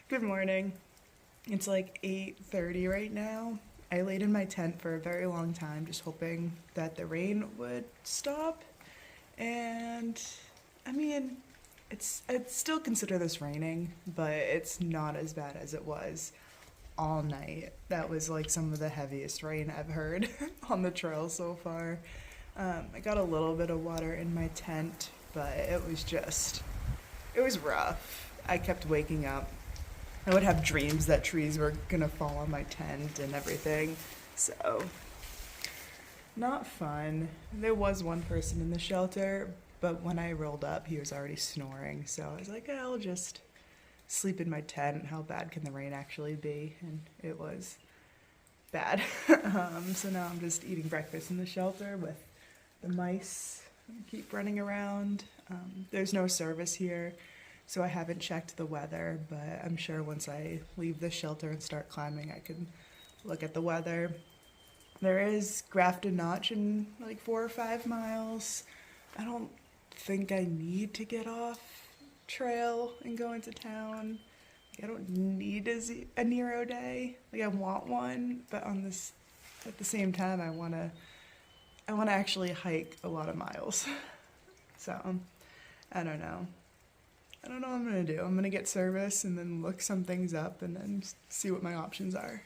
Good morning. It's like 8:30 right now. I laid in my tent for a very long time just hoping that the rain would stop. And I mean, I'd still consider this raining, but it's not as bad as it was all night. That was like some of the heaviest rain I've heard on the trail so far. I got a little bit of water in my tent, but it was rough. I kept waking up. I would have dreams that trees were gonna fall on my tent and everything. So, not fun. There was one person in the shelter, but when I rolled up, he was already snoring. So I was like, I'll just sleep in my tent. How bad can the rain actually be? And it was bad. So now I'm just eating breakfast in the shelter with the mice. Keep running around. There's no service here, so I haven't checked the weather, but I'm sure once I leave the shelter and start climbing, I can look at the weather. There is Grafton Notch in like 4 or 5 miles. I don't think I need to get off trail and go into town. I don't need a Nero day. Like I want one, but at the same time, I wanna actually hike a lot of miles. So I don't know. I don't know what I'm gonna do. I'm gonna get service and then look some things up and then see what my options are.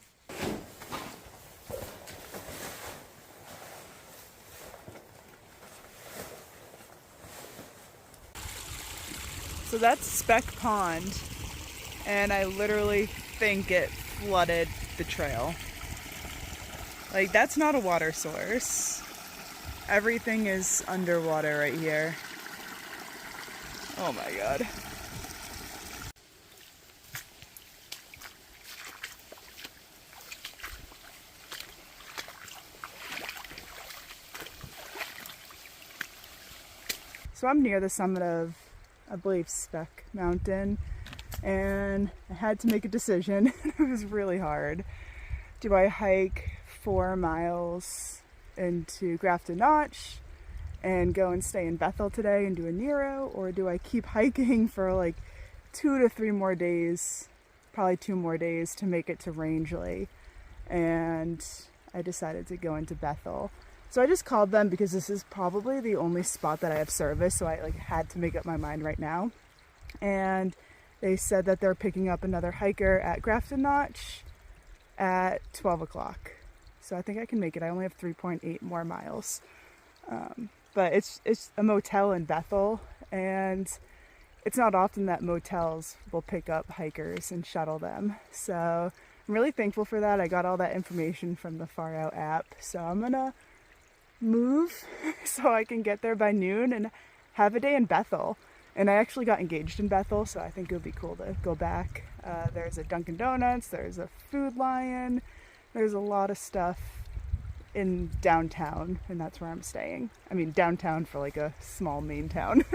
So that's Speck Pond, and I literally think it flooded the trail. Like, that's not a water source. Everything is underwater right here. Oh my god. So I'm near the summit of, I believe, Speck Mountain, and I had to make a decision. It was really hard. Do I hike 4 miles into Grafton Notch and go and stay in Bethel today and do a Nero, or do I keep hiking for like 2 to 3 more days, probably 2 more days to make it to Rangeley? And I decided to go into Bethel. So I just called them because this is probably the only spot that I have service, so I had to make up my mind right now. And they said that they're picking up another hiker at Grafton Notch at 12 o'clock. So I think I can make it. I only have 3.8 more miles. But it's a motel in Bethel, and it's not often that motels will pick up hikers and shuttle them. So I'm really thankful for that. I got all that information from the Far Out app. So I'm gonna move so I can get there by noon and have a day in Bethel. And I actually got engaged in Bethel, so I think it would be cool to go back. There's a Dunkin' Donuts, there's a Food Lion, there's a lot of stuff in downtown, and that's where I'm staying. I mean, downtown for like a small Maine town.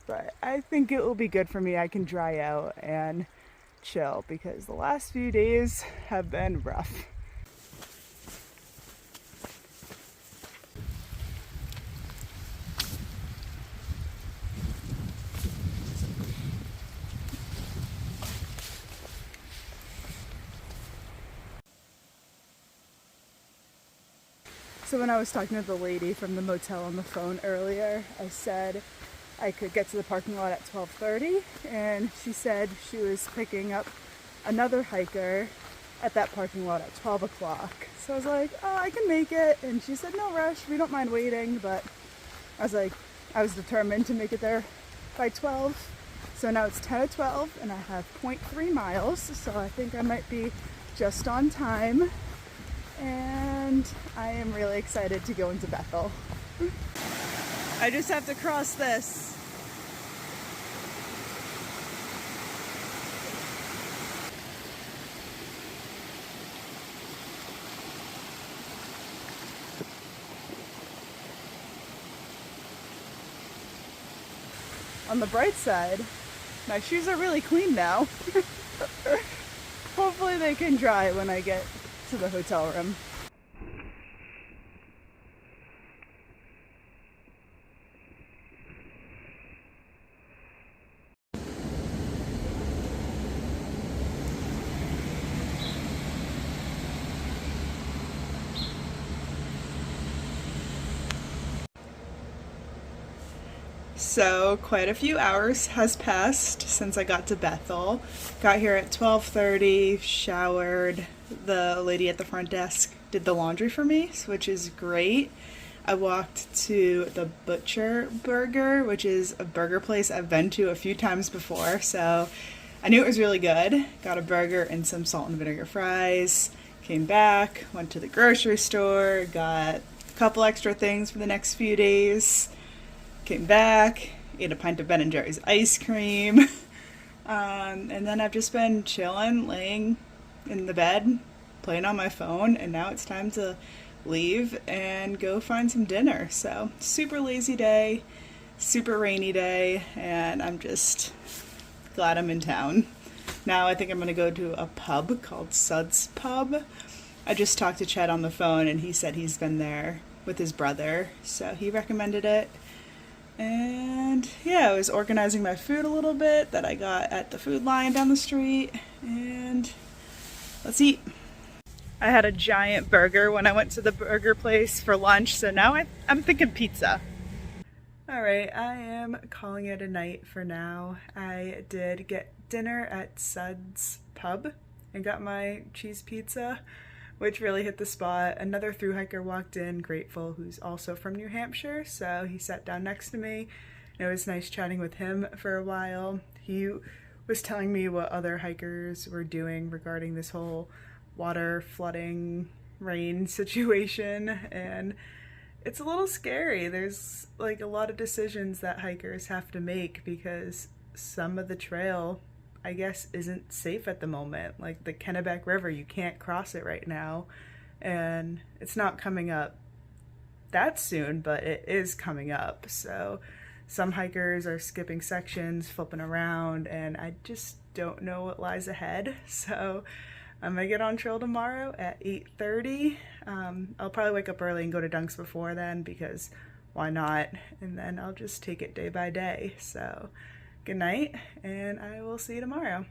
But I think it will be good for me. I can dry out and chill because the last few days have been rough. So when I was talking to the lady from the motel on the phone earlier, I said I could get to the parking lot at 12:30, and she said she was picking up another hiker at that parking lot at 12 o'clock. So I was like, oh, I can make it. And she said, no rush, we don't mind waiting. But I was determined to make it there by 12. So now it's 10 to 12, and I have 0.3 miles. So I think I might be just on time. And I am really excited to go into Bethel. I just have to cross this. On the bright side, my shoes are really clean now. Hopefully they can dry when I get to the hotel room. So quite a few hours has passed since I got to Bethel. Got here at 12:30, showered. The lady at the front desk did the laundry for me, which is great. I walked to the Butcher Burger, which is a burger place I've been to a few times before, so I knew it was really good. Got a burger and some salt and vinegar fries. Came back, went to the grocery store, got a couple extra things for the next few days. Came back, ate a pint of Ben & Jerry's ice cream. And then I've just been chilling, laying in the bed, playing on my phone, and now it's time to leave and go find some dinner. So, super lazy day, super rainy day, and I'm just glad I'm in town. Now I think I'm going to go to a pub called Sud's Pub. I just talked to Chet on the phone, and he said he's been there with his brother, so he recommended it. And yeah, I was organizing my food a little bit that I got at the food line down the street, and let's eat. I had a giant burger when I went to the burger place for lunch, so now I'm thinking pizza. Alright, I am calling it a night for now. I did get dinner at Sud's Pub and got my cheese pizza, which really hit the spot. Another thru-hiker walked in, Grateful, who's also from New Hampshire, so he sat down next to me. It was nice chatting with him for a while. He was telling me what other hikers were doing regarding this whole water flooding rain situation, and it's a little scary. There's like a lot of decisions that hikers have to make because some of the trail, I guess, isn't safe at the moment. Like the Kennebec River, you can't cross it right now, and it's not coming up that soon, but it is coming up. So some hikers are skipping sections, flipping around, and I just don't know what lies ahead. So I'm gonna get on trail tomorrow at 8:30. I'll probably wake up early and go to Dunks before then because why not? And then I'll just take it day by day. So good night, and I will see you tomorrow.